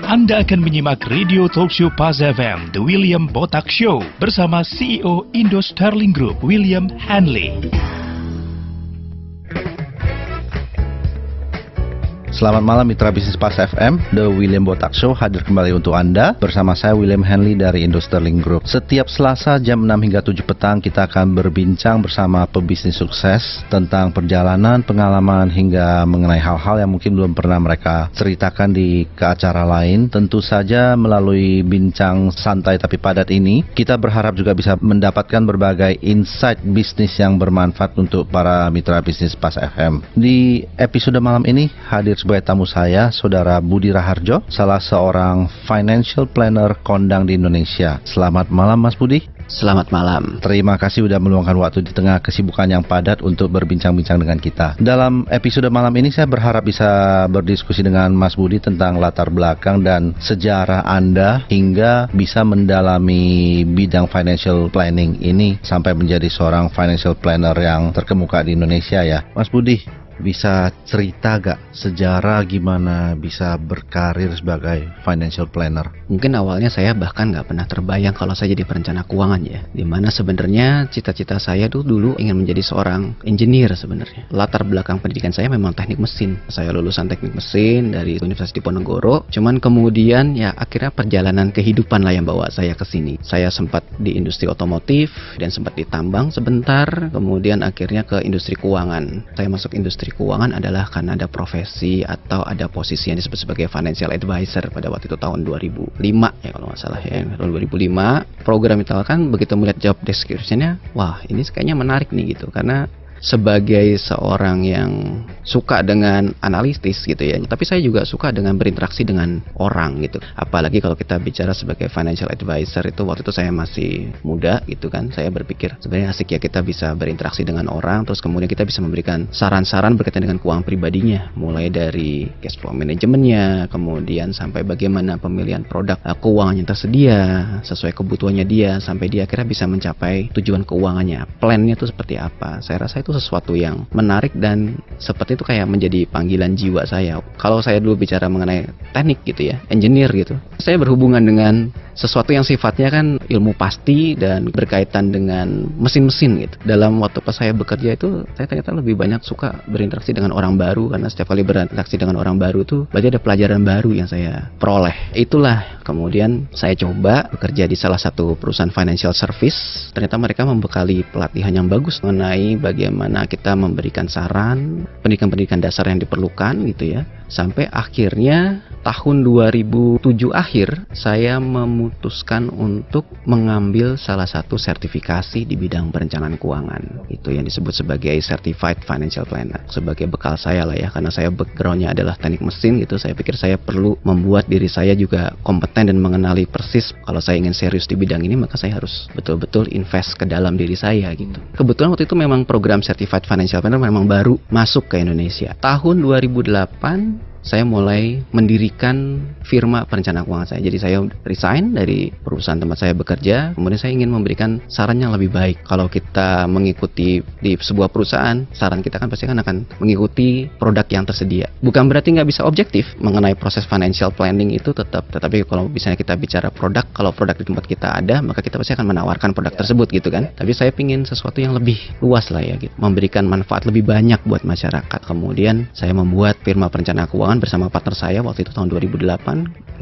Anda akan menyimak radio talkshow Paz FM, The William Botak Show, bersama CEO Indo Sterling Group, William Hanley. Selamat malam mitra bisnis Paz FM, The William Botak Show hadir kembali untuk Anda bersama saya William Hanley dari Indo Sterling Group. Setiap Selasa jam 6 hingga 7 petang kita akan berbincang bersama pebisnis sukses tentang perjalanan, pengalaman hingga mengenai hal-hal yang mungkin belum pernah mereka ceritakan di acara lain. Tentu saja melalui bincang santai tapi padat ini kita berharap juga bisa mendapatkan berbagai insight bisnis yang bermanfaat untuk para mitra bisnis Paz FM. Di episode malam ini hadir sebagai tamu saya, Saudara Budi Raharjo, salah seorang financial planner kondang di Indonesia. Selamat malam Mas Budi. Selamat malam. Terima kasih sudah meluangkan waktu di tengah kesibukan yang padat untuk berbincang-bincang dengan kita. Dalam episode malam ini saya berharap bisa berdiskusi dengan Mas Budi tentang latar belakang dan sejarah Anda hingga bisa mendalami bidang financial planning ini sampai menjadi seorang financial planner yang terkemuka di Indonesia ya. Mas Budi, bisa cerita gak sejarah gimana bisa berkarir sebagai financial planner? Mungkin awalnya saya bahkan gak pernah terbayang kalau saya jadi perencana keuangan ya. Dimana sebenarnya cita-cita saya tuh dulu ingin menjadi seorang engineer sebenarnya. Latar belakang pendidikan saya memang teknik mesin. Saya lulusan teknik mesin dari Universitas Diponegoro. Cuman kemudian ya akhirnya perjalanan kehidupan lah yang bawa saya ke sini. Saya sempat di industri otomotif dan sempat di tambang sebentar. Kemudian akhirnya ke industri keuangan. Saya masuk industri keuangan adalah karena ada profesi atau ada posisi yang disebut sebagai financial advisor pada waktu itu tahun 2005 ya kalau nggak salah ya, tahun 2005. Program itu kan begitu melihat job description-nya, wah ini kayaknya menarik nih gitu, karena sebagai seorang yang suka dengan analitis gitu ya, tapi saya juga suka dengan berinteraksi dengan orang gitu. Apalagi kalau kita bicara sebagai financial advisor, itu waktu itu saya masih muda gitu kan. Saya berpikir sebenarnya asik ya kita bisa berinteraksi dengan orang, terus kemudian kita bisa memberikan saran-saran berkaitan dengan keuangan pribadinya, mulai dari cash flow manajemennya, kemudian sampai bagaimana pemilihan produk keuangan yang tersedia sesuai kebutuhannya dia, sampai dia akhirnya bisa mencapai tujuan keuangannya, plannya itu seperti apa. Saya rasa itu sesuatu yang menarik dan seperti itu kayak menjadi panggilan jiwa saya. Kalau saya dulu bicara mengenai teknik gitu ya, engineer gitu, saya berhubungan dengan sesuatu yang sifatnya kan ilmu pasti dan berkaitan dengan mesin-mesin gitu. Dalam waktu pas saya bekerja itu, saya ternyata lebih banyak suka berinteraksi dengan orang baru, karena setiap kali berinteraksi dengan orang baru tuh berarti ada pelajaran baru yang saya peroleh. Itulah kemudian saya coba bekerja di salah satu perusahaan financial service. Ternyata mereka membekali pelatihan yang bagus mengenai bagaimana kita memberikan saran, pendidikan-pendidikan dasar yang diperlukan gitu ya. Sampai akhirnya tahun 2007 akhir saya memutuskan untuk mengambil salah satu sertifikasi di bidang perencanaan keuangan. Itu yang disebut sebagai Certified Financial Planner. Sebagai bekal saya lah ya, karena saya backgroundnya adalah teknik mesin gitu. Saya pikir saya perlu membuat diri saya juga kompeten dan mengenali persis kalau saya ingin serius di bidang ini, maka saya harus betul-betul invest ke dalam diri saya gitu. Kebetulan waktu itu memang program Certified Financial Planner memang baru masuk ke Indonesia. Tahun 2008 saya mulai mendirikan firma perencanaan keuangan saya. Jadi saya resign dari perusahaan tempat saya bekerja. Kemudian saya ingin memberikan saran yang lebih baik. Kalau kita mengikuti di sebuah perusahaan, saran kita kan pasti akan mengikuti produk yang tersedia. Bukan berarti nggak bisa objektif mengenai proses financial planning itu tetap. Tetapi kalau misalnya kita bicara produk, kalau produk di tempat kita ada, maka kita pasti akan menawarkan produk tersebut gitu kan. Tapi saya ingin sesuatu yang lebih luas lah ya gitu. Memberikan manfaat lebih banyak buat masyarakat. Kemudian saya membuat firma perencanaan keuangan bersama partner saya waktu itu tahun 2008.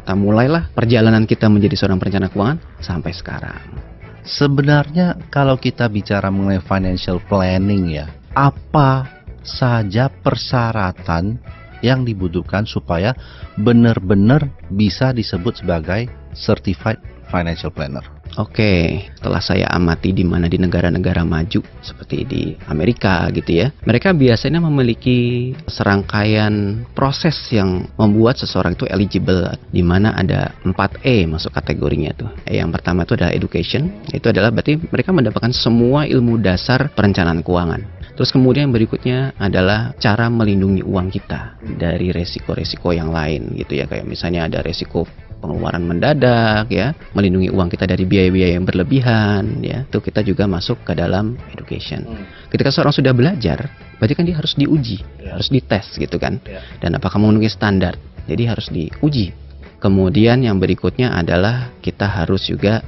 Kita mulailah perjalanan kita menjadi seorang perencana keuangan sampai sekarang. Sebenarnya kalau kita bicara mengenai financial planning ya, apa saja persyaratan yang dibutuhkan supaya benar-benar bisa disebut sebagai certified financial planner? Oke, setelah saya amati di mana di negara-negara maju seperti di Amerika gitu ya, mereka biasanya memiliki serangkaian proses yang membuat seseorang itu eligible, di mana ada 4E masuk kategorinya tuh. Yang pertama itu adalah education, itu adalah berarti mereka mendapatkan semua ilmu dasar perencanaan keuangan. Terus kemudian berikutnya adalah cara melindungi uang kita dari resiko-resiko yang lain gitu ya, kayak misalnya ada resiko pengeluaran mendadak ya, melindungi uang kita dari biaya-biaya yang berlebihan ya, itu kita juga masuk ke dalam education. Ketika seorang sudah belajar, berarti kan dia harus diuji, harus dites gitu kan, dan apakah memenuhi standar, jadi harus diuji Kemudian yang berikutnya adalah kita harus juga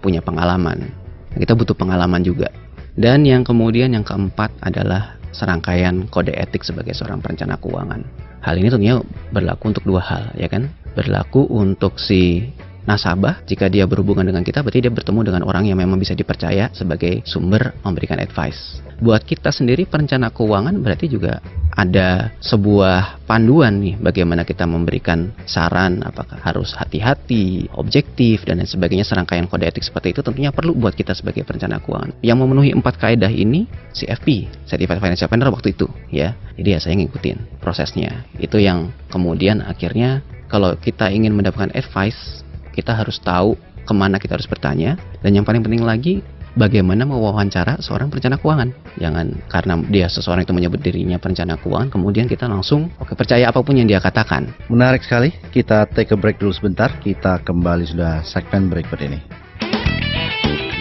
punya pengalaman. Kita butuh pengalaman juga. Dan yang kemudian yang keempat adalah serangkaian kode etik sebagai seorang perencana keuangan. Hal ini tentunya berlaku untuk dua hal, ya kan? Berlaku untuk si nasabah, jika dia berhubungan dengan kita berarti dia bertemu dengan orang yang memang bisa dipercaya sebagai sumber memberikan advice. Buat kita sendiri perencana keuangan berarti juga ada sebuah panduan nih bagaimana kita memberikan saran, apakah harus hati-hati, objektif dan lain sebagainya. Serangkaian kode etik seperti itu tentunya perlu buat kita sebagai perencana keuangan. Yang memenuhi 4 kaidah ini CFP, Certified Financial Planner waktu itu, ya. Jadi ya saya ngikutin prosesnya. Itu yang kemudian akhirnya kalau kita ingin mendapatkan advice, kita harus tahu kemana kita harus bertanya. Dan yang paling penting lagi, bagaimana mewawancara seorang perencana keuangan. Jangan karena dia seseorang itu menyebut dirinya perencana keuangan, kemudian kita langsung percaya apapun yang dia katakan. Menarik sekali. Kita take a break dulu sebentar. Kita kembali sudah segmen berikut ini.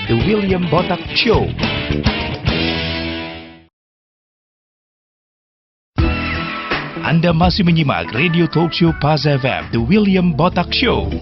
The William Botak Show. Anda masih menyimak Radio Talk Show Pas FM, The William Botak Show.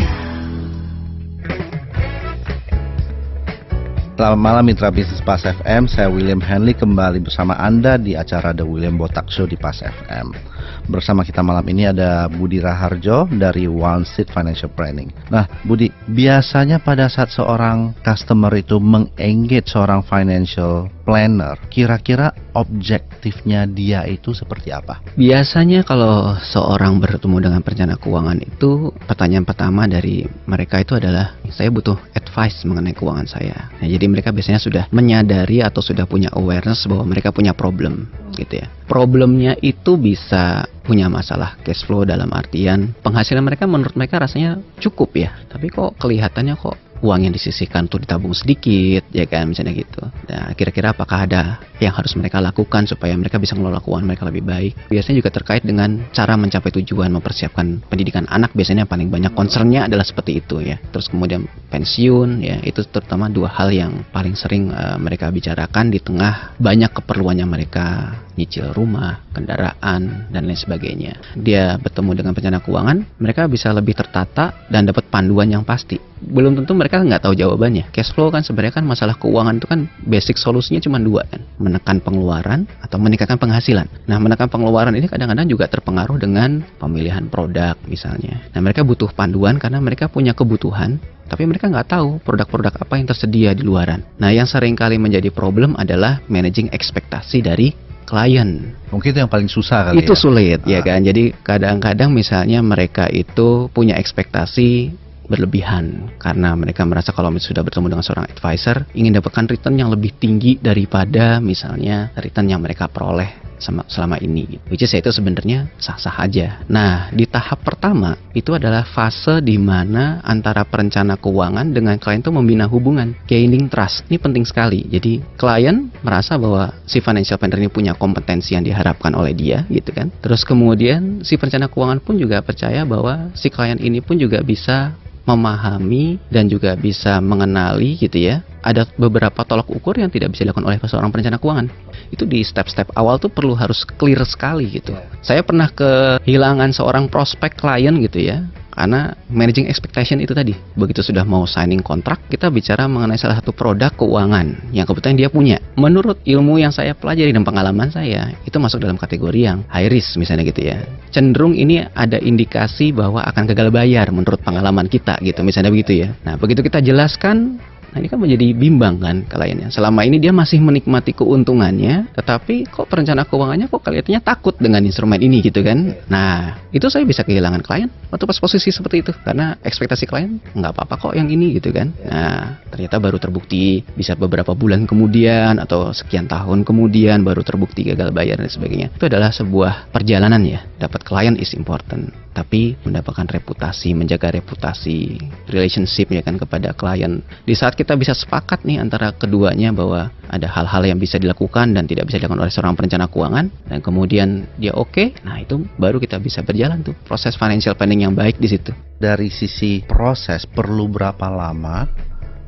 Selamat malam mitra bisnis Pas FM, saya William Henley kembali bersama Anda di acara The William Botak Show di Pas FM. Bersama kita malam ini ada Budi Raharjo dari One Seat Financial Planning. Nah Budi, biasanya pada saat seorang customer itu meng-engage seorang financial planner, kira-kira objektifnya dia itu seperti apa? Biasanya kalau seorang bertemu dengan perencana keuangan itu, pertanyaan pertama dari mereka itu adalah, saya butuh advice mengenai keuangan saya. Nah, jadi mereka biasanya sudah menyadari atau sudah punya awareness bahwa mereka punya problem, gitu ya. Problemnya itu bisa punya masalah cash flow dalam artian penghasilan mereka menurut mereka rasanya cukup ya, tapi kok kelihatannya kok uang yang disisihkan tuh ditabung sedikit, ya kan, misalnya gitu. Nah, kira-kira apakah ada yang harus mereka lakukan supaya mereka bisa mengelola keuangan mereka lebih baik? Biasanya juga terkait dengan cara mencapai tujuan, mempersiapkan pendidikan anak. Biasanya yang paling banyak concernnya adalah seperti itu ya. Terus kemudian pensiun, ya itu terutama dua hal yang paling sering mereka bicarakan di tengah banyak keperluannya mereka, nyicil rumah, kendaraan, dan lain sebagainya. Dia bertemu dengan perencana keuangan, mereka bisa lebih tertata dan dapat panduan yang pasti. Belum tentu mereka nggak tahu jawabannya. Cash flow kan sebenarnya kan masalah keuangan itu kan basic solusinya cuma dua kan, menekan pengeluaran atau meningkatkan penghasilan. Nah, menekan pengeluaran ini kadang-kadang juga terpengaruh dengan pemilihan produk misalnya. Nah, mereka butuh panduan karena mereka punya kebutuhan, tapi mereka nggak tahu produk-produk apa yang tersedia di luaran. Nah, yang seringkali menjadi problem adalah managing ekspektasi dari klien. Mungkin itu yang paling susah kali itu ya? Sulit ya kan. Jadi kadang-kadang misalnya mereka itu punya ekspektasi berlebihan karena mereka merasa kalau sudah bertemu dengan seorang advisor ingin dapatkan return yang lebih tinggi daripada misalnya return yang mereka peroleh selama ini, which is itu sebenarnya sah-sah aja. Nah, di tahap pertama itu adalah fase di mana antara perencana keuangan dengan klien itu membina hubungan, gaining trust. Ini penting sekali. Jadi klien merasa bahwa si financial planner ini punya kompetensi yang diharapkan oleh dia, gitu kan. Terus kemudian si perencana keuangan pun juga percaya bahwa si klien ini pun juga bisa memahami dan juga bisa mengenali, gitu ya. Ada beberapa tolak ukur yang tidak bisa dilakukan oleh seorang perencana keuangan. Itu di step-step awal tuh perlu harus clear sekali gitu. Saya pernah kehilangan seorang prospek klien gitu ya, karena managing expectation itu tadi. Begitu sudah mau signing kontrak, kita bicara mengenai salah satu produk keuangan yang kebetulan dia punya. Menurut ilmu yang saya pelajari dan pengalaman saya, itu masuk dalam kategori yang high risk misalnya gitu ya. Cenderung ini ada indikasi bahwa akan gagal bayar menurut pengalaman kita gitu, misalnya begitu ya. Nah, begitu kita jelaskan, nah ini kan menjadi bimbang kan kliennya. Selama ini dia masih menikmati keuntungannya, tetapi kok perencana keuangannya kok kelihatannya takut dengan instrumen ini gitu kan. Nah, itu saya bisa kehilangan klien waktu pas posisi seperti itu. Karena ekspektasi klien, nggak apa-apa kok yang ini gitu kan. Nah, ternyata baru terbukti bisa beberapa bulan kemudian atau sekian tahun kemudian baru terbukti gagal bayar dan sebagainya. Itu adalah sebuah perjalanan ya. Dapat klien is important, tapi mendapatkan reputasi, menjaga reputasi, relationship ya kan kepada klien. Di saat kita bisa sepakat nih antara keduanya bahwa ada hal-hal yang bisa dilakukan dan tidak bisa dilakukan oleh seorang perencana keuangan, dan kemudian dia oke, nah itu baru kita bisa berjalan tuh proses financial planning yang baik di situ. Dari sisi proses perlu berapa lama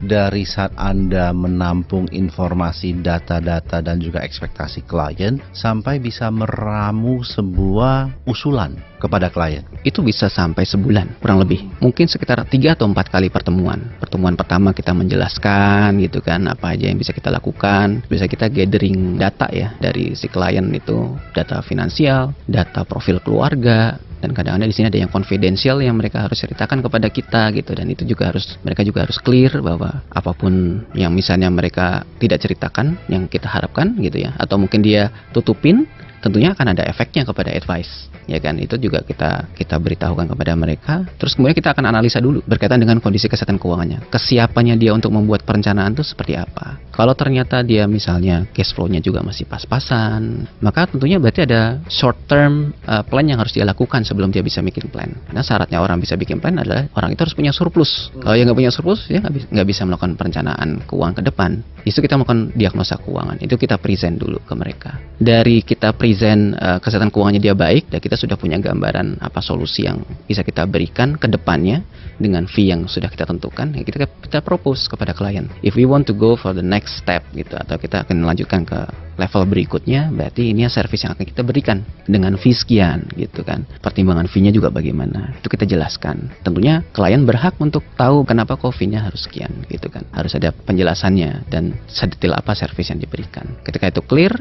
dari saat Anda menampung informasi, data-data dan juga ekspektasi klien sampai bisa meramu sebuah usulan kepada klien? Itu bisa sampai sebulan kurang lebih, mungkin sekitar 3 atau 4 kali pertemuan. Pertemuan pertama kita menjelaskan gitu kan apa aja yang bisa kita lakukan. Bisa kita gathering data ya dari si klien itu, data finansial, data profil keluarga, dan kadang-kadang di sini ada yang konfidensial yang mereka harus ceritakan kepada kita gitu, dan itu juga mereka juga harus clear bahwa apapun yang misalnya mereka tidak ceritakan yang kita harapkan gitu ya, atau mungkin dia tutupin, tentunya akan ada efeknya kepada advice, ya kan? Itu juga kita beritahukan kepada mereka. Terus kemudian kita akan analisa dulu berkaitan dengan kondisi kesehatan keuangannya, kesiapannya dia untuk membuat perencanaan itu seperti apa. Kalau ternyata dia misalnya cash flow-nya juga masih pas-pasan, maka tentunya berarti ada short term plan yang harus dia lakukan sebelum dia bisa bikin plan. Karena syaratnya orang bisa bikin plan adalah orang itu harus punya surplus. Kalau yang nggak punya surplus, ya nggak bisa melakukan perencanaan keuangan ke depan. Justru kita melakukan diagnosa keuangan, itu kita present dulu ke mereka. Dari kita present kesehatan keuangannya dia baik, dan kita sudah punya gambaran apa solusi yang bisa kita berikan ke depannya dengan fee yang sudah kita tentukan, ya kita propose kepada klien. If we want to go for the next step gitu, atau kita akan melanjutkan ke level berikutnya, berarti ini service yang akan kita berikan dengan fee sekian gitu kan. Pertimbangan fee-nya juga bagaimana, itu kita jelaskan. Tentunya klien berhak untuk tahu kenapa kok fee-nya harus sekian gitu kan. Harus ada penjelasannya dan sedetail apa service yang diberikan. Ketika itu clear,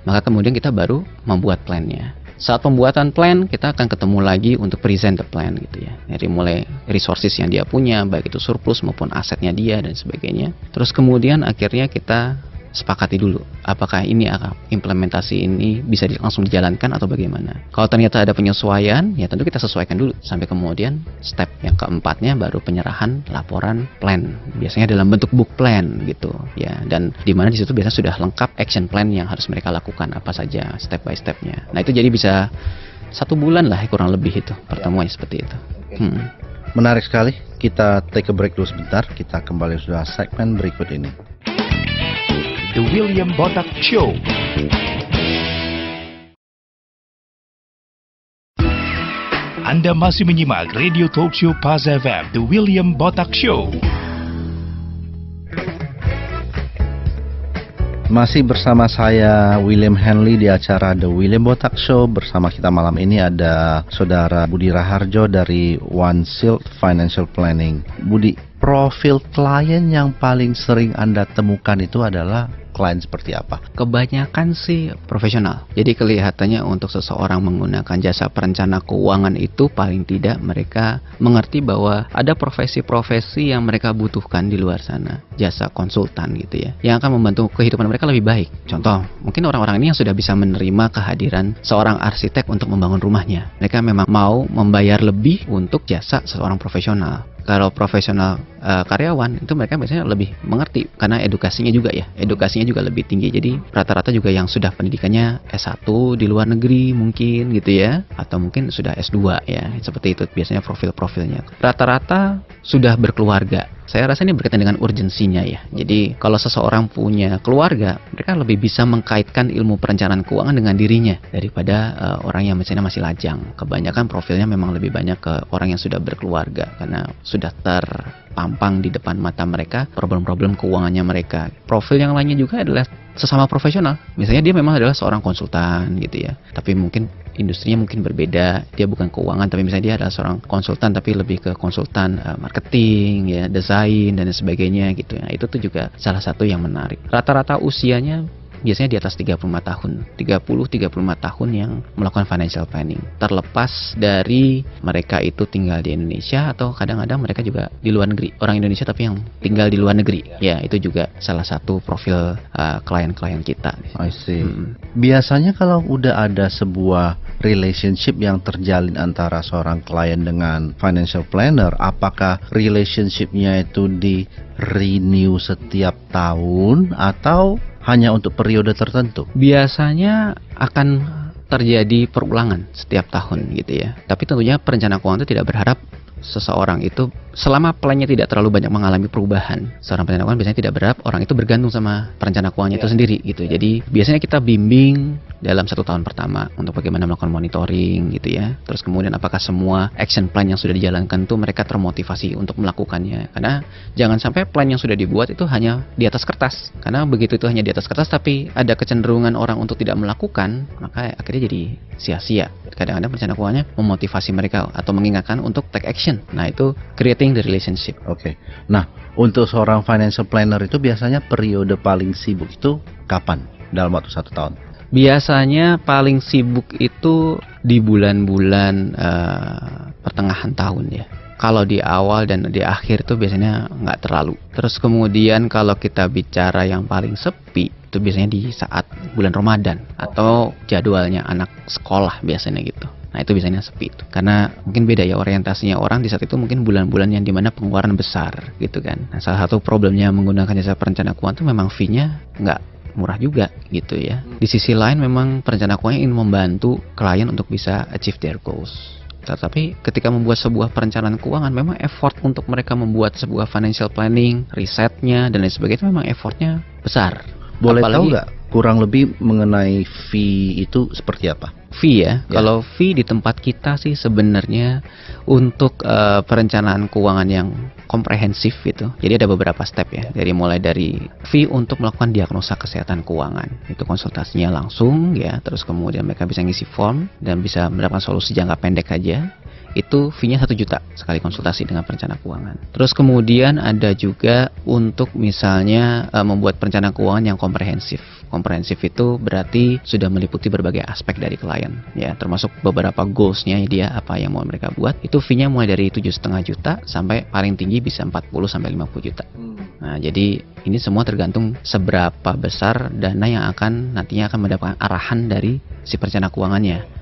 maka kemudian kita baru membuat plan-nya. Saat pembuatan plan, kita akan ketemu lagi untuk present the plan gitu ya. Dari mulai resources yang dia punya, baik itu surplus maupun asetnya dia dan sebagainya. Terus kemudian akhirnya kita sepakati dulu apakah ini implementasi ini bisa langsung dijalankan atau bagaimana. Kalau ternyata ada penyesuaian, ya tentu kita sesuaikan dulu sampai kemudian step yang keempatnya baru penyerahan laporan plan. Biasanya dalam bentuk book plan gitu ya, dan di mana di situ biasanya sudah lengkap action plan yang harus mereka lakukan apa saja step by stepnya. Nah itu jadi bisa 1 bulan lah kurang lebih itu pertemuan seperti itu. Menarik sekali. Kita take a break dulu sebentar. Kita kembali sudah segmen berikut ini. The William Botak Show. Anda masih menyimak Radio Talk Show Paz FM, The William Botak Show. Masih bersama saya William Henley di acara The William Botak Show. Bersama kita malam ini ada Saudara Budi Raharjo dari One Shield Financial Planning. Budi, profil klien yang paling sering Anda temukan itu adalah klien seperti apa? Kebanyakan sih profesional. Jadi kelihatannya untuk seseorang menggunakan jasa perencana keuangan itu paling tidak mereka mengerti bahwa ada profesi-profesi yang mereka butuhkan di luar sana. Jasa konsultan gitu ya, yang akan membantu kehidupan mereka lebih baik. Contoh, mungkin orang-orang ini yang sudah bisa menerima kehadiran seorang arsitek untuk membangun rumahnya. Mereka memang mau membayar lebih untuk jasa seorang profesional. Kalau profesional karyawan itu mereka biasanya lebih mengerti karena edukasinya juga lebih tinggi. Jadi rata-rata juga yang sudah pendidikannya S1 di luar negeri mungkin gitu ya, atau mungkin sudah S2 ya, seperti itu biasanya profil-profilnya. Rata-rata sudah berkeluarga. Saya rasa ini berkaitan dengan urgensinya ya. Jadi kalau seseorang punya keluarga, mereka lebih bisa mengkaitkan ilmu perencanaan keuangan dengan dirinya daripada orang yang misalnya masih lajang. Kebanyakan profilnya memang lebih banyak ke orang yang sudah berkeluarga karena sudah terpampang di depan mata mereka problem-problem keuangannya mereka. Profil yang lainnya juga adalah sesama profesional. Misalnya dia memang adalah seorang konsultan gitu ya, tapi mungkin industrinya mungkin berbeda, dia bukan keuangan, tapi misalnya dia adalah seorang konsultan tapi lebih ke konsultan marketing ya, desain dan sebagainya gitu ya. Itu tuh juga salah satu yang menarik. Rata-rata usianya biasanya di atas 35 tahun, 30-35 tahun yang melakukan financial planning. Terlepas dari mereka itu tinggal di Indonesia atau kadang-kadang mereka juga di luar negeri. Orang Indonesia tapi yang tinggal di luar negeri. Ya, itu juga salah satu profil klien-klien kita. I see. Biasanya kalau udah ada sebuah relationship yang terjalin antara seorang klien dengan financial planner, apakah relationshipnya itu di renew setiap tahun atau hanya untuk periode tertentu? Biasanya akan terjadi perulangan setiap tahun gitu ya. Tapi tentunya perencana keuangan itu tidak berharap seseorang itu selama plannya tidak terlalu banyak mengalami perubahan, seorang perencana keuangan biasanya tidak berat, orang itu bergantung sama perencana keuangannya itu sendiri gitu. Jadi biasanya kita bimbing dalam 1 tahun pertama untuk bagaimana melakukan monitoring gitu ya. Terus kemudian apakah semua action plan yang sudah dijalankan itu mereka termotivasi untuk melakukannya. Karena jangan sampai plan yang sudah dibuat itu hanya di atas kertas. Karena begitu itu hanya di atas kertas tapi ada kecenderungan orang untuk tidak melakukan, maka akhirnya jadi sia-sia. Kadang-kadang perencana keuangannya memotivasi mereka atau mengingatkan untuk take action. Nah, itu creating the relationship. Oke. Nah, untuk seorang financial planner itu biasanya periode paling sibuk itu kapan dalam waktu 1 tahun? Biasanya paling sibuk itu di bulan-bulan pertengahan tahun ya. Kalau di awal dan di akhir itu biasanya nggak terlalu. Terus kemudian kalau kita bicara yang paling sepi itu biasanya di saat bulan Ramadan atau jadwalnya anak sekolah biasanya gitu. Nah, itu biasanya sepi itu. Karena mungkin beda ya orientasinya orang di saat itu, mungkin bulan-bulan yang dimana pengeluaran besar gitu kan. Nah, salah satu problemnya menggunakan jasa perencana keuangan itu memang fee-nya nggak murah juga gitu ya. Di sisi lain memang perencana keuangan ingin membantu klien untuk bisa achieve their goals. Tetapi ketika membuat sebuah perencanaan keuangan, memang effort untuk mereka membuat sebuah financial planning, risetnya dan lain sebagainya memang effortnya besar. Boleh Apalagi, tahu nggak kurang lebih mengenai fee itu seperti apa? fee ya. Kalau fee di tempat kita sih sebenarnya untuk perencanaan keuangan yang komprehensif gitu. Jadi ada beberapa step ya. Dari mulai dari fee untuk melakukan diagnosa kesehatan keuangan. Itu konsultasinya langsung ya. Terus kemudian mereka bisa ngisi form dan bisa mendapatkan solusi jangka pendek aja. Itu fee-nya 1 juta sekali konsultasi dengan perencana keuangan. Terus kemudian ada juga untuk misalnya membuat perencanaan keuangan yang komprehensif. Komprehensif itu berarti sudah meliputi berbagai aspek dari klien ya, termasuk beberapa goals-nya dia apa yang mau mereka buat. Itu fee-nya mulai dari 7,5 juta sampai paling tinggi bisa 40 sampai 50 juta. Nah, jadi ini semua tergantung seberapa besar dana yang nantinya akan mendapatkan arahan dari si perencana keuangannya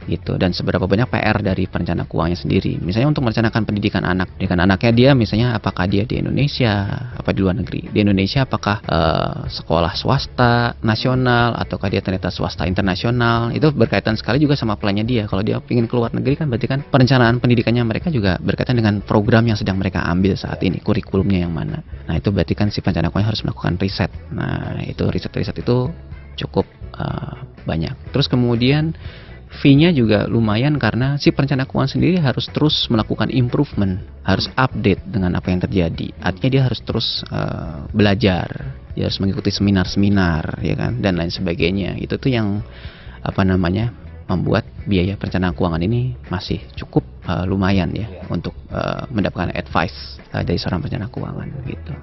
gitu, dan seberapa banyak PR dari perencana keuangannya sendiri. Misalnya untuk merencanakan pendidikan anaknya dia, misalnya apakah dia di Indonesia apa di luar negeri. Di Indonesia apakah sekolah swasta nasional ataukah dia ternyata swasta internasional. Itu berkaitan sekali juga sama plannya dia. Kalau dia ingin keluar negeri kan berarti kan perencanaan pendidikannya mereka juga berkaitan dengan program yang sedang mereka ambil saat ini, kurikulumnya yang mana. Nah, itu berarti kan si perencana keuangan harus melakukan riset. Nah, itu riset itu cukup banyak. Terus kemudian fee-nya juga lumayan karena si perencana keuangan sendiri harus terus melakukan improvement, harus update dengan apa yang terjadi. Artinya dia harus terus belajar, dia harus mengikuti seminar-seminar, ya kan, dan lain sebagainya. Itu tuh yang membuat biaya perencanaan keuangan ini masih cukup lumayan ya untuk mendapatkan advice dari seorang perencana keuangan gitu.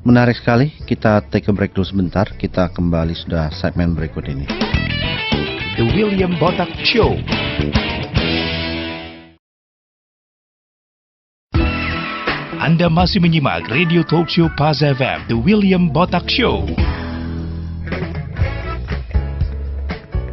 Menarik sekali. Kita take a break dulu sebentar. Kita kembali sudah segmen berikut ini. The William Botak Show. Anda masih menyimak Radio Talk Show Pas FM, The William Botak Show.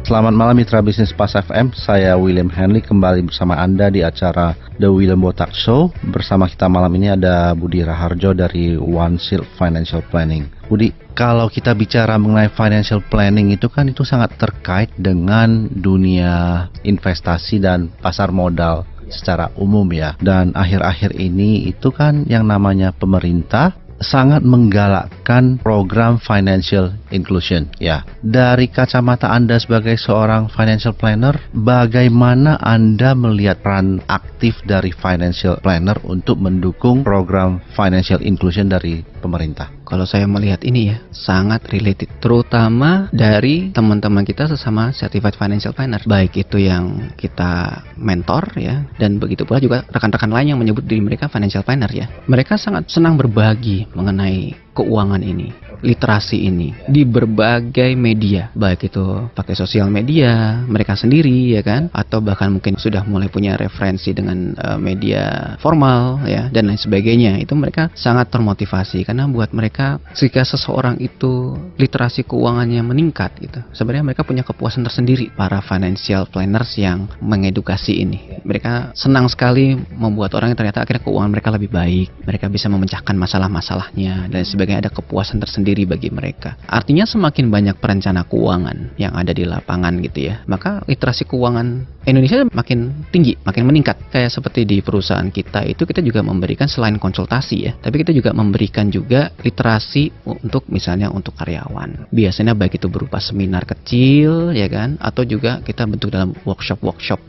Selamat malam mitra bisnis Pas FM, saya William Henley kembali bersama Anda di acara The William Botak Show. Bersama kita malam ini ada Budi Raharjo dari One Shield Financial Planning. Budi, kalau kita bicara mengenai financial planning itu kan itu sangat terkait dengan dunia investasi dan pasar modal secara umum ya. Dan akhir-akhir ini itu kan yang namanya pemerintah sangat menggalakkan program financial inclusion ya. Dari kacamata Anda sebagai seorang financial planner, bagaimana Anda melihat peran aktif dari financial planner untuk mendukung program financial inclusion dari pemerintah? Kalau saya melihat ini ya, sangat related, terutama dari teman-teman kita sesama certified financial planner, baik itu yang kita mentor ya, dan begitu pula juga rekan-rekan lain yang menyebut diri mereka financial planner ya. Mereka sangat senang berbagi mengenai keuangan ini, literasi ini di berbagai media, baik itu pakai sosial media mereka sendiri ya kan, atau bahkan mungkin sudah mulai punya referensi dengan media formal ya, dan lain sebagainya. Itu mereka sangat termotivasi karena buat mereka jika seseorang itu literasi keuangannya meningkat gitu, sebenarnya mereka punya kepuasan tersendiri. Para financial planners yang mengedukasi ini, mereka senang sekali membuat orang yang ternyata akhirnya keuangan mereka lebih baik, mereka bisa memecahkan masalah-masalahnya dan sebagainya. Ada kepuasan tersendiri bagi mereka. Artinya semakin banyak perencana keuangan yang ada di lapangan gitu ya, maka literasi keuangan Indonesia makin tinggi, makin meningkat. Kayak seperti di perusahaan kita itu, kita juga memberikan selain konsultasi ya, tapi kita juga memberikan juga literasi untuk misalnya untuk karyawan. Biasanya baik itu berupa seminar kecil ya kan, atau juga kita bentuk dalam workshop.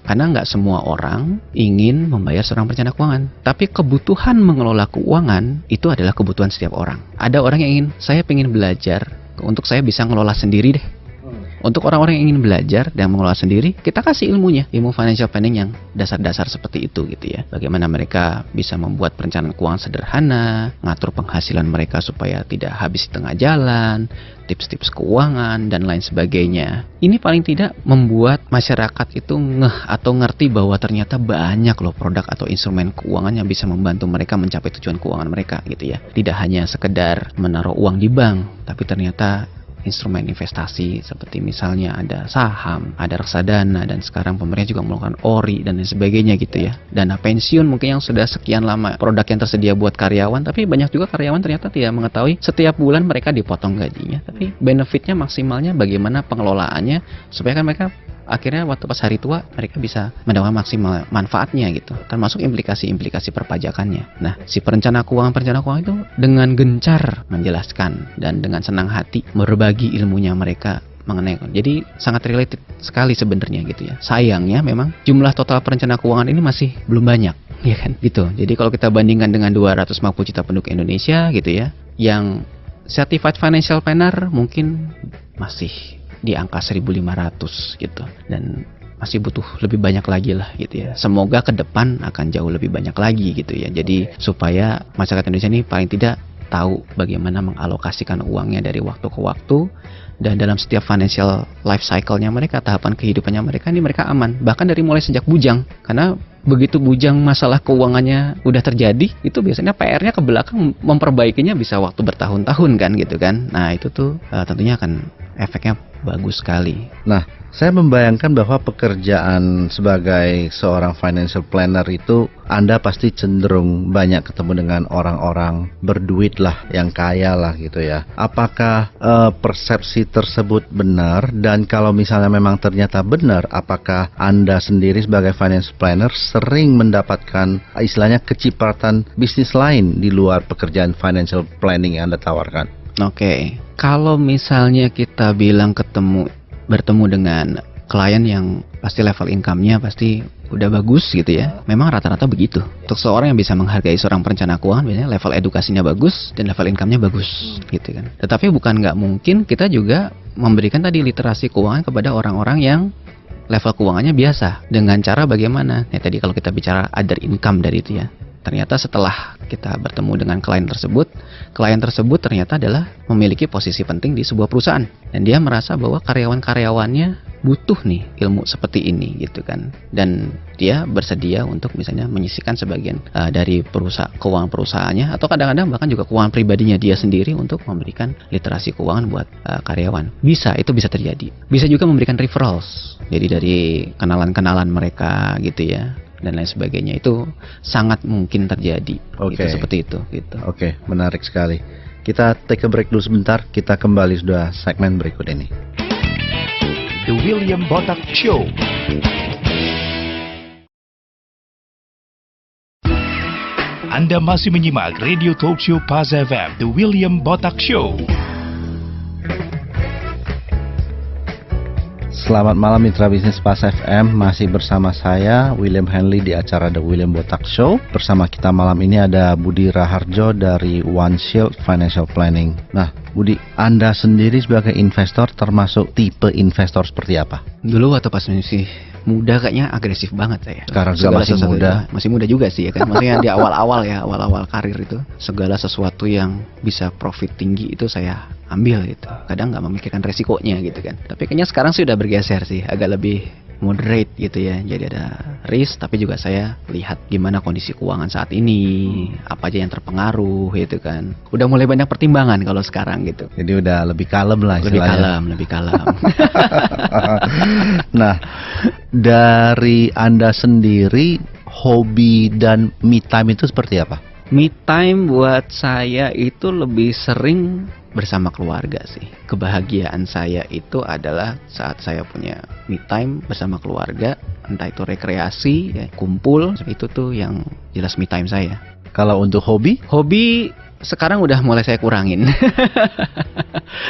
Karena nggak semua orang ingin membayar seorang perencana keuangan, tapi kebutuhan mengelola keuangan itu adalah kebutuhan setiap orang. Ada orang yang ingin, saya pengen belajar untuk saya bisa ngelola sendiri deh. Untuk orang-orang yang ingin belajar dan mengelola sendiri, kita kasih ilmunya, ilmu financial planning yang dasar-dasar seperti itu gitu ya. Bagaimana mereka bisa membuat perencanaan keuangan sederhana, ngatur penghasilan mereka supaya tidak habis di tengah jalan, tips-tips keuangan dan lain sebagainya. Ini paling tidak membuat masyarakat itu ngeh atau ngerti bahwa ternyata banyak loh produk atau instrumen keuangan yang bisa membantu mereka mencapai tujuan keuangan mereka gitu ya. Tidak hanya sekedar menaruh uang di bank, tapi ternyata instrumen investasi seperti misalnya ada saham, ada reksadana, dan sekarang pemerintah juga melakukan ORI dan lain sebagainya gitu ya. Dana pensiun mungkin yang sudah sekian lama produk yang tersedia buat karyawan, tapi banyak juga karyawan ternyata tidak mengetahui setiap bulan mereka dipotong gajinya, tapi benefitnya maksimalnya bagaimana pengelolaannya supaya kan mereka akhirnya waktu pas hari tua mereka bisa mendapatkan maksimal manfaatnya gitu, termasuk implikasi-implikasi perpajakannya. Nah, si perencana keuangan itu dengan gencar menjelaskan dan dengan senang hati berbagi ilmunya mereka mengenai, jadi sangat related sekali sebenarnya gitu ya. Sayangnya memang jumlah total perencana keuangan ini masih belum banyak, ya kan gitu. Jadi kalau kita bandingkan dengan 250 juta penduduk Indonesia gitu ya, yang certified financial planner mungkin masih di angka 1.500 gitu, dan masih butuh lebih banyak lagi lah gitu ya. Semoga ke depan akan jauh lebih banyak lagi gitu ya. Jadi supaya masyarakat Indonesia ini paling tidak tahu bagaimana mengalokasikan uangnya dari waktu ke waktu, dan dalam setiap financial life cycle-nya mereka, tahapan kehidupannya mereka ini mereka aman, bahkan dari mulai sejak bujang. Karena begitu bujang masalah keuangannya udah terjadi, itu biasanya PR-nya ke belakang memperbaikinya bisa waktu bertahun-tahun kan gitu kan. Nah itu tuh tentunya akan efeknya bagus sekali. Nah, saya membayangkan bahwa pekerjaan sebagai seorang financial planner itu Anda pasti cenderung banyak ketemu dengan orang-orang berduit lah, yang kaya lah gitu ya. Apakah persepsi tersebut benar? Dan kalau misalnya memang ternyata benar, apakah Anda sendiri sebagai financial planner sering mendapatkan istilahnya kecipratan bisnis lain di luar pekerjaan financial planning yang Anda tawarkan? Oke, kalau misalnya kita bilang bertemu dengan klien yang pasti level income-nya pasti udah bagus gitu ya, memang rata-rata begitu. Untuk seorang yang bisa menghargai seorang perencana keuangan, biasanya level edukasinya bagus dan level income-nya bagus gitu kan. Tetapi bukan nggak mungkin kita juga memberikan tadi literasi keuangan kepada orang-orang yang level keuangannya biasa, dengan cara bagaimana? Ya tadi kalau kita bicara other income dari itu ya. Ternyata setelah kita bertemu dengan klien tersebut ternyata adalah memiliki posisi penting di sebuah perusahaan, dan dia merasa bahwa karyawan-karyawannya butuh nih ilmu seperti ini gitu kan, dan dia bersedia untuk misalnya menyisihkan sebagian dari keuangan perusahaannya, atau kadang-kadang bahkan juga keuangan pribadinya dia sendiri untuk memberikan literasi keuangan buat karyawan. Itu bisa terjadi. Bisa juga memberikan referrals, jadi dari kenalan-kenalan mereka gitu ya, dan lain sebagainya. Itu sangat mungkin terjadi. Gitu, seperti itu gitu. Oke, menarik sekali. Kita take a break dulu sebentar. Kita kembali sudah segmen berikut ini. The William Botak Show. Anda masih menyimak Radio Talk Show Pas FM, The William Botak Show. Selamat malam mitra bisnis Pas FM, masih bersama saya William Henley di acara The William Botak Show. Bersama kita malam ini ada Budi Raharjo dari One Shield Financial Planning. Nah Budi, Anda sendiri sebagai investor termasuk tipe investor seperti apa? Dulu waktu pas masih muda kayaknya agresif banget saya. Sekarang juga masih muda. Masih muda juga sih ya kan. Maksudnya di awal-awal karir itu, segala sesuatu yang bisa profit tinggi itu saya ambil gitu. Kadang nggak memikirkan resikonya gitu kan. Tapi kayaknya sekarang sih udah bergeser sih, agak lebih moderate gitu ya. Jadi ada risk, tapi juga saya lihat gimana kondisi keuangan saat ini, apa aja yang terpengaruh gitu kan. Udah mulai banyak pertimbangan kalau sekarang gitu. Jadi udah lebih kalem lah istilahnya. Lebih kalem. Nah, dari Anda sendiri hobi dan me time itu seperti apa? Me time buat saya itu lebih sering bersama keluarga sih. Kebahagiaan saya itu adalah saat saya punya me time bersama keluarga, entah itu rekreasi, ya, kumpul, itu tuh yang jelas me time saya. Kalau untuk hobi? Hobi sekarang udah mulai saya kurangin.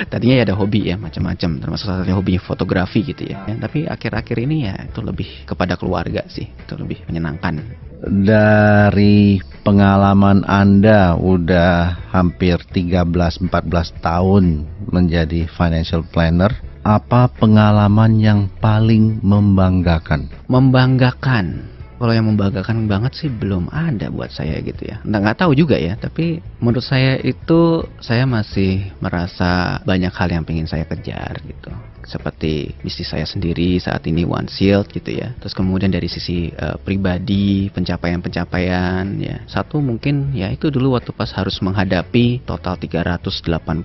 Tadinya ya ada hobi ya macam-macam, termasuk salah satunya hobi fotografi gitu ya. Tapi akhir-akhir ini ya itu lebih kepada keluarga sih, itu lebih menyenangkan. Dari pengalaman Anda udah hampir 13-14 tahun menjadi financial planner, apa pengalaman yang paling membanggakan? Membanggakan. Kalau yang membanggakan banget sih belum ada buat saya gitu ya. Nggak tahu juga ya, tapi menurut saya itu saya masih merasa banyak hal yang pengen saya kejar gitu. Seperti bisnis saya sendiri saat ini One Shield gitu ya. Terus kemudian dari sisi pribadi, pencapaian-pencapaian ya. Satu mungkin ya itu dulu waktu pas harus menghadapi total 385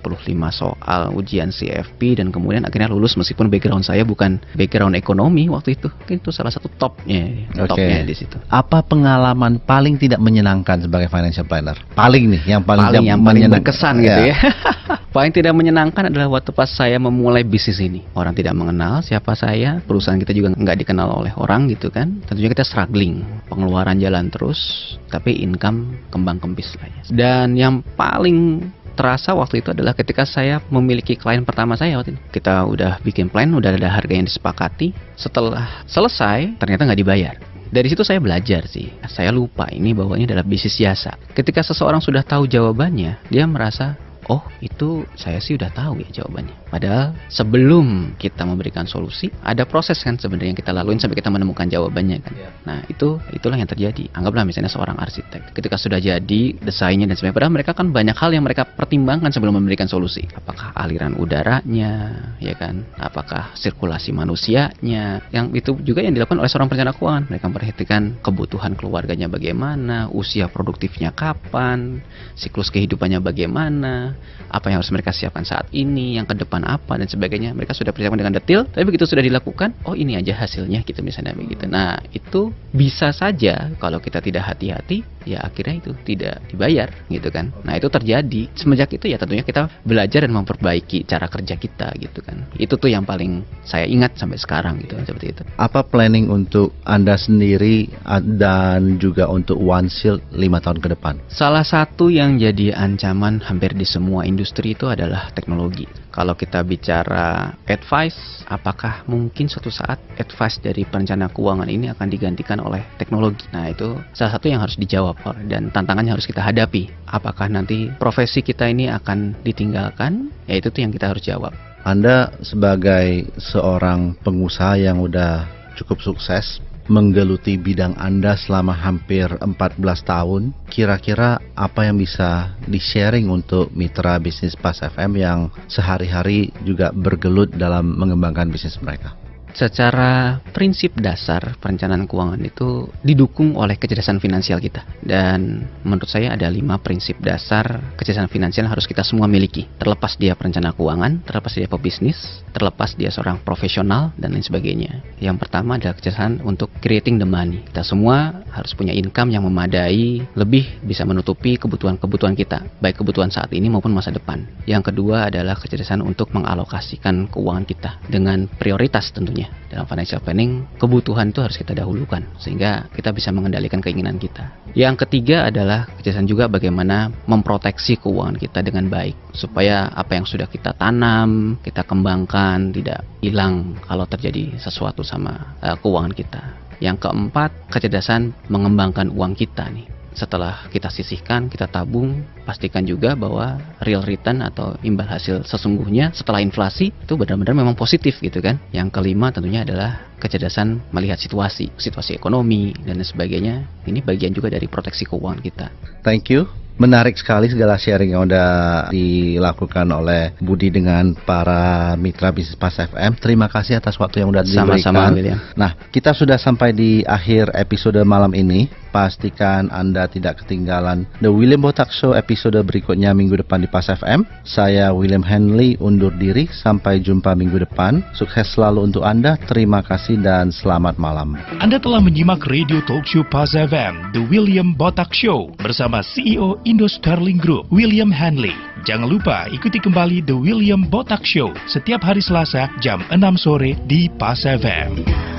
soal ujian CFP dan kemudian akhirnya lulus meskipun background saya bukan background ekonomi waktu itu. Mungkin itu salah satu topnya di situ. Apa pengalaman paling tidak menyenangkan sebagai financial planner? Paling nih, yang paling berkesan gitu ya. Paling tidak menyenangkan adalah waktu pas saya memulai bisnis ini. Orang tidak mengenal siapa saya, perusahaan kita juga nggak dikenal oleh orang gitu kan. Tentunya kita struggling, pengeluaran jalan terus, tapi income kembang kempis lah ya. Dan yang paling terasa waktu itu adalah ketika saya memiliki klien pertama saya waktu itu. Kita udah bikin plan, udah ada harga yang disepakati. Setelah selesai, ternyata nggak dibayar. Dari situ saya belajar sih. Saya lupa ini bahwa ini adalah bisnis jasa. Ketika seseorang sudah tahu jawabannya, dia merasa, oh itu saya sih udah tahu ya jawabannya. Padahal sebelum kita memberikan solusi, ada proses kan sebenarnya yang kita laluin sampai kita menemukan jawabannya kan. Nah itulah yang terjadi. Anggaplah misalnya seorang arsitek, ketika sudah jadi desainnya dan sebagainya, padahal mereka kan banyak hal yang mereka pertimbangkan sebelum memberikan solusi. Apakah aliran udaranya, ya kan? Apakah sirkulasi manusianya? Yang itu juga yang dilakukan oleh seorang perencana keuangan. Mereka memperhatikan kebutuhan keluarganya bagaimana, usia produktifnya kapan, siklus kehidupannya bagaimana, apa yang harus mereka siapkan saat ini, yang ke depan apa dan sebagainya. Mereka sudah persiapkan dengan detail, tapi begitu sudah dilakukan, oh ini aja hasilnya gitu misalnya begitu. Nah itu bisa saja kalau kita tidak hati-hati, ya akhirnya itu tidak dibayar gitu kan. Nah itu terjadi. Semenjak itu ya tentunya kita belajar dan memperbaiki cara kerja kita gitu kan. Itu tuh yang paling saya ingat sampai sekarang gitu seperti itu. Apa planning untuk Anda sendiri dan juga untuk One Shield 5 tahun ke depan? Salah satu yang jadi ancaman hampir di semua industri itu adalah teknologi. Kalau kita bicara advice, apakah mungkin suatu saat advice dari perencana keuangan ini akan digantikan oleh teknologi? Nah itu salah satu yang harus dijawab dan tantangannya harus kita hadapi. Apakah nanti profesi kita ini akan ditinggalkan? Ya itu tuh yang kita harus jawab. Anda sebagai seorang pengusaha yang udah cukup sukses menggeluti bidang Anda selama hampir 14 tahun, kira-kira apa yang bisa di-sharing untuk mitra bisnis Pas FM yang sehari-hari juga bergelut dalam mengembangkan bisnis mereka? Secara prinsip dasar perencanaan keuangan itu didukung oleh kecerdasan finansial kita. Dan menurut saya ada 5 prinsip dasar kecerdasan finansial yang harus kita semua miliki. Terlepas dia perencana keuangan, terlepas dia pebisnis, terlepas dia seorang profesional dan lain sebagainya. Yang pertama adalah kecerdasan untuk creating the money. Kita semua harus punya income yang memadai, lebih bisa menutupi kebutuhan-kebutuhan kita, baik kebutuhan saat ini maupun masa depan. Yang kedua adalah kecerdasan untuk mengalokasikan keuangan kita dengan prioritas tentunya. Dalam financial planning, kebutuhan itu harus kita dahulukan sehingga kita bisa mengendalikan keinginan kita. Yang ketiga adalah kecerdasan juga bagaimana memproteksi keuangan kita dengan baik supaya apa yang sudah kita tanam, kita kembangkan tidak hilang kalau terjadi sesuatu sama keuangan kita. Yang keempat, kecerdasan mengembangkan uang kita nih. Setelah kita sisihkan, kita tabung, pastikan juga bahwa real return atau imbal hasil sesungguhnya setelah inflasi itu benar-benar memang positif gitu kan. Yang kelima tentunya adalah kecerdasan melihat situasi ekonomi dan sebagainya. Ini bagian juga dari proteksi keuangan kita. Thank you. Menarik sekali segala sharing yang udah dilakukan oleh Budi dengan para mitra bisnis Pas FM. Terima kasih atas waktu yang udah diberikan. Sama-sama, William. Nah, kita sudah sampai di akhir episode malam ini. pastikan Anda tidak ketinggalan The William Botak Show episode berikutnya minggu depan di Pas FM. Saya William Henley undur diri, sampai jumpa minggu depan. Sukses selalu untuk Anda, terima kasih dan selamat malam. Anda telah menyimak Radio Talkshow Pas FM, The William Botak Show, bersama CEO Indo Sterling Group, William Henley. Jangan lupa ikuti kembali The William Botak Show setiap hari Selasa jam 6 sore di Pas FM.